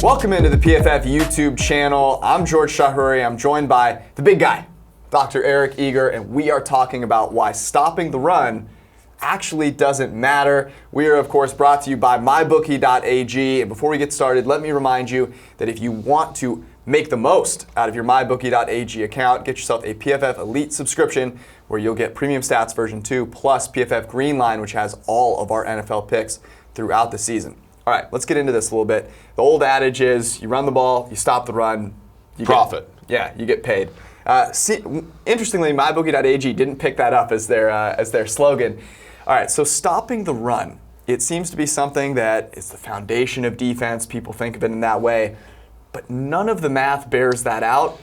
Welcome into the PFF YouTube channel. I'm George Chahrouri. I'm joined by the big guy, Dr. Eric Eager, and we are talking about why stopping the run actually doesn't matter. We are, of course, brought to you by mybookie.ag. And before we get started, let me remind you that if you want to make the most out of your mybookie.ag account, get yourself a PFF Elite subscription where you'll get Premium Stats version 2 plus PFF Greenline, which has all of our NFL picks throughout the season. All right, let's get into this a little bit. The old adage is you run the ball, you stop the run, you profit. You get paid. Interestingly, mybookie.ag didn't pick that up as their slogan. All right, so stopping the run, it seems to be something that is the foundation of defense. People think of it in that way, but none of the math bears that out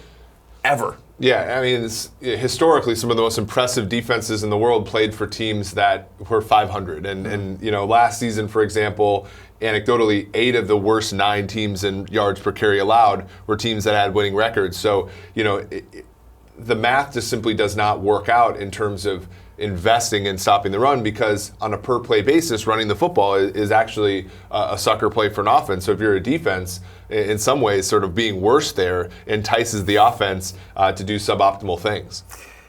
ever. Yeah, I mean, historically, some of the most impressive defenses in the world played for teams that were 500. And you know, last season, for example, anecdotally, 8 of the worst 9 teams in yards per carry allowed were teams that had winning records. So, you know, the math just simply does not work out in terms of investing in stopping the run, because on a per play basis, running the football is actually a sucker play for an offense. So if you're a defense, in some ways, sort of being worse there entices the offense to do suboptimal things.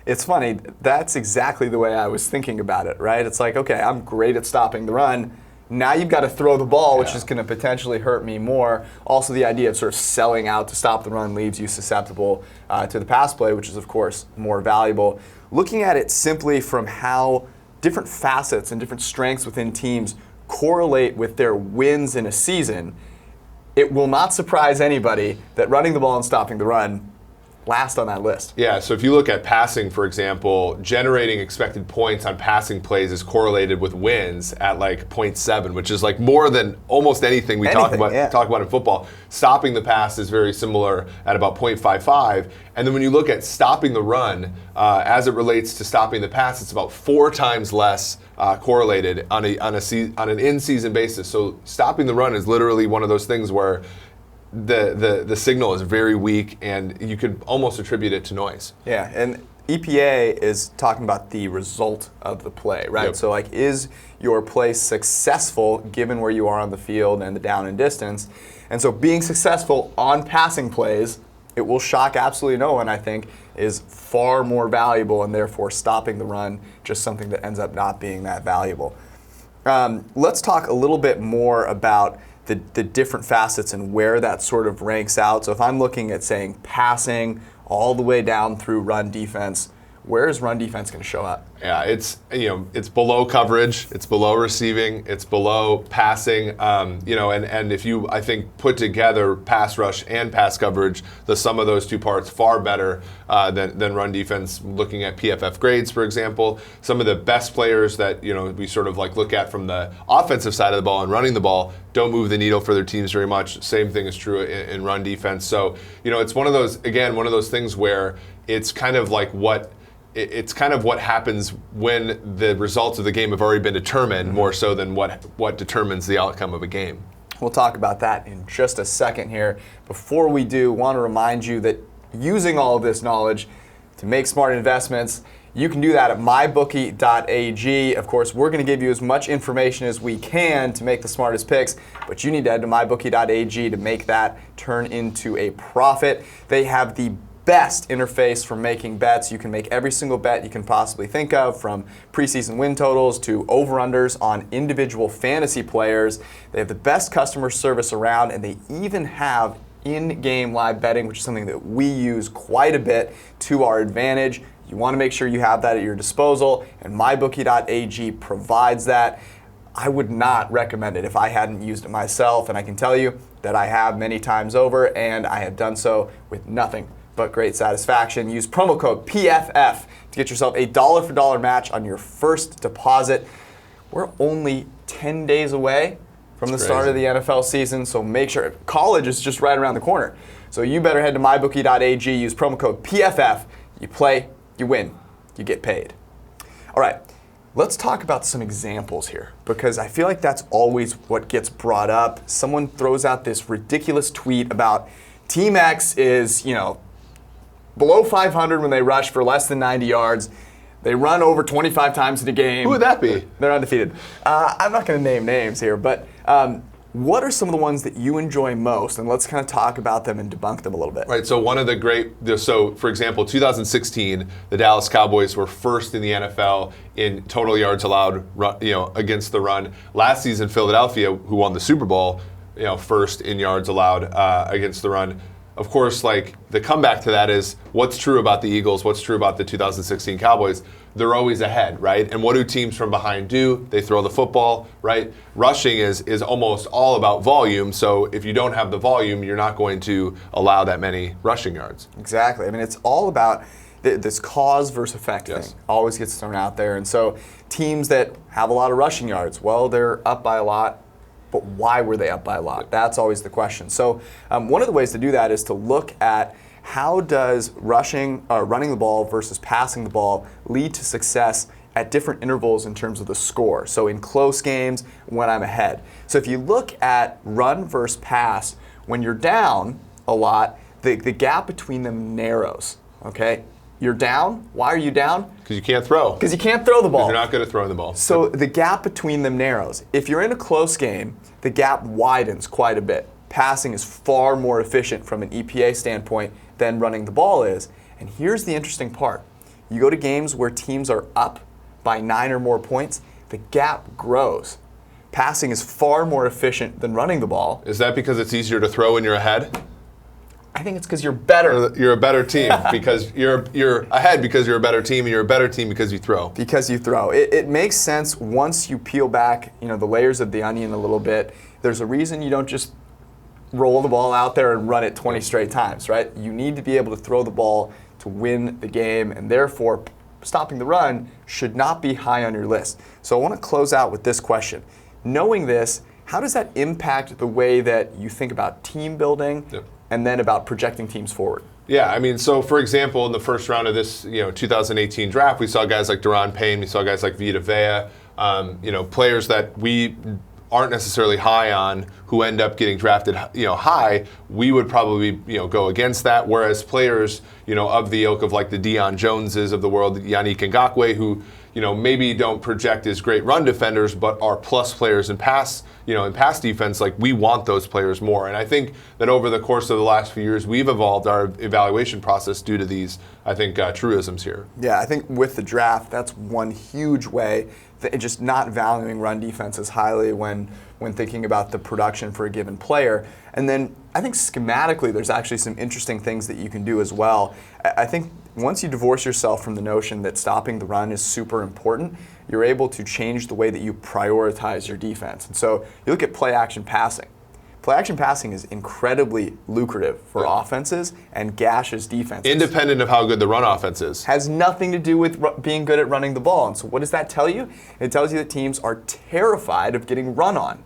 It's funny, that's exactly the way I was thinking about it, right? It's like, okay, I'm great at stopping the run. Now you've got to throw the ball, which is going to potentially hurt me more. Also, the idea of sort of selling out to stop the run leaves you susceptible to the pass play, which is, of course, more valuable. Looking at it simply from how different facets and different strengths within teams correlate with their wins in a season, it will not surprise anybody that running the ball and stopping the run last on that list. Yeah, so if you look at passing, for example, generating expected points on passing plays is correlated with wins at like 0.7, which is like more than almost anything we talk about in football. Stopping the pass is very similar at about 0.55. And then when you look at stopping the run, as it relates to stopping the pass, it's about 4 times less correlated on an in-season basis. So stopping the run is literally one of those things where the signal is very weak, and you could almost attribute it to noise. Yeah, and EPA is talking about the result of the play, right? Yep. So like, is your play successful given where you are on the field and the down and distance? And so being successful on passing plays, it will shock absolutely no one, I think, is far more valuable, and therefore stopping the run, just something that ends up not being that valuable. Let's talk a little bit more about the different facets and where that sort of ranks out. So if I'm looking at saying passing all the way down through run defense, where is run defense going to show up? Yeah, it's below coverage, it's below receiving, it's below passing, and if you, I think, put together pass rush and pass coverage, the sum of those two parts far better than run defense. Looking at PFF grades, for example, some of the best players that we sort of like look at from the offensive side of the ball and running the ball don't move the needle for their teams very much. Same thing is true in run defense. So it's one of those things where it's kind of like what happens when the results of the game have already been determined, more so than what determines the outcome of a game. We'll talk about that in just a second here. Before we do, want to remind you that using all of this knowledge to make smart investments, you can do that at mybookie.ag. Of course, we're going to give you as much information as we can to make the smartest picks, but you need to head to mybookie.ag to make that turn into a profit. They have the best interface for making bets. You can make every single bet you can possibly think of, from preseason win totals to over-unders on individual fantasy players. They have the best customer service around, and they even have in-game live betting, which is something that we use quite a bit to our advantage. You want to make sure you have that at your disposal, and mybookie.ag provides that. I would not recommend it if I hadn't used it myself, and I can tell you that I have many times over, and I have done so with nothing but great satisfaction. Use promo code PFF to get yourself a dollar for dollar match on your first deposit. We're only 10 days away from the start of the NFL season, so make sure. College is just right around the corner. So you better head to mybookie.ag, use promo code PFF. You play, you win, you get paid. All right, let's talk about some examples here, because I feel like that's always what gets brought up. Someone throws out this ridiculous tweet about Team X is, below 500 when they rush for less than 90 yards. They run over 25 times in a game. Who would that be? They're undefeated. I'm not going to name names here, but What are some of the ones that you enjoy most? And let's kind of talk about them and debunk them a little bit. Right, so one of the so for example, 2016, the Dallas Cowboys were first in the NFL in total yards allowed, against the run. Last season, Philadelphia, who won the Super Bowl, first in yards allowed against the run. Of course, like the comeback to that is what's true about the Eagles, what's true about the 2016 Cowboys. They're always ahead, right? And what do teams from behind do? They throw the football, right? Rushing is almost all about volume. So if you don't have the volume, you're not going to allow that many rushing yards. Exactly. I mean, it's all about this cause versus effect thing. Always gets thrown out there. And so teams that have a lot of rushing yards, well, they're up by a lot. But why were they up by a lot? That's always the question. So one of the ways to do that is to look at how does running the ball versus passing the ball lead to success at different intervals in terms of the score. So in close games, when I'm ahead. So if you look at run versus pass, when you're down a lot, the gap between them narrows, okay? You're down. Why are you down? Because you can't throw. Because you can't throw the ball. You're not good at throwing the ball. So the gap between them narrows. If you're in a close game, the gap widens quite a bit. Passing is far more efficient from an EPA standpoint than running the ball is. And here's the interesting part. You go to games where teams are up by 9 or more points, the gap grows. Passing is far more efficient than running the ball. Is that because it's easier to throw when you're ahead? I think it's because you're better. You're a better team because you're ahead because you're a better team, and you're a better team because you throw. Because you throw. It makes sense once you peel back, the layers of the onion a little bit. There's a reason you don't just roll the ball out there and run it 20 straight times, right? You need to be able to throw the ball to win the game, and therefore stopping the run should not be high on your list. So I want to close out with this question. Knowing this, how does that impact the way that you think about team building? And then about projecting teams forward? Yeah, I mean, so for example, in the first round of this 2018 draft, we saw guys like Daron Payne, we saw guys like Vita Vea, players that we aren't necessarily high on who end up getting drafted high. We would probably go against that, whereas players of the ilk of like the Deion Joneses of the world, Yannick Ngakoue, who maybe don't project as great run defenders, but are plus players in pass defense. Like we want those players more, and I think that over the course of the last few years, we've evolved our evaluation process due to these, I think, truisms here. Yeah, I think with the draft, that's one huge way that just not valuing run defenses highly when thinking about the production for a given player. And then I think schematically, there's actually some interesting things that you can do as well. I think once you divorce yourself from the notion that stopping the run is super important, you're able to change the way that you prioritize your defense. And so you look at play action passing. Play action passing is incredibly lucrative for offenses and gashes defenses. Independent of how good the run offense is. Has nothing to do with being good at running the ball. And so what does that tell you? It tells you that teams are terrified of getting run on.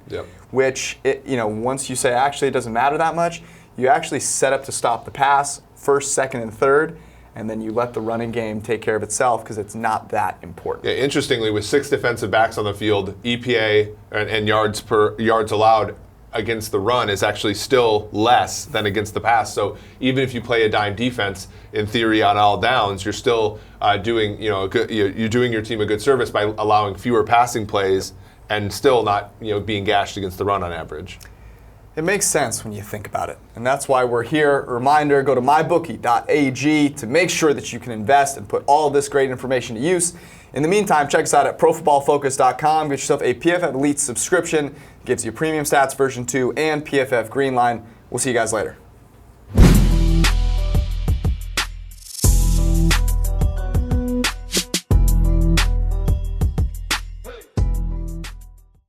Which, once you say actually it doesn't matter that much, you actually set up to stop the pass first, second, and third, and then you let the running game take care of itself because it's not that important. Yeah, interestingly, with 6 defensive backs on the field, EPA and yards allowed against the run is actually still less than against the pass. So even if you play a dime defense, in theory on all downs, you're still doing you're doing your team a good service by allowing fewer passing plays and still not being gashed against the run on average. It makes sense when you think about it. And that's why we're here. A reminder, go to mybookie.ag to make sure that you can invest and put all of this great information to use. In the meantime, check us out at profootballfocus.com. Get yourself a PFF Elite subscription. It gives you Premium Stats version 2 and PFF Greenline. We'll see you guys later.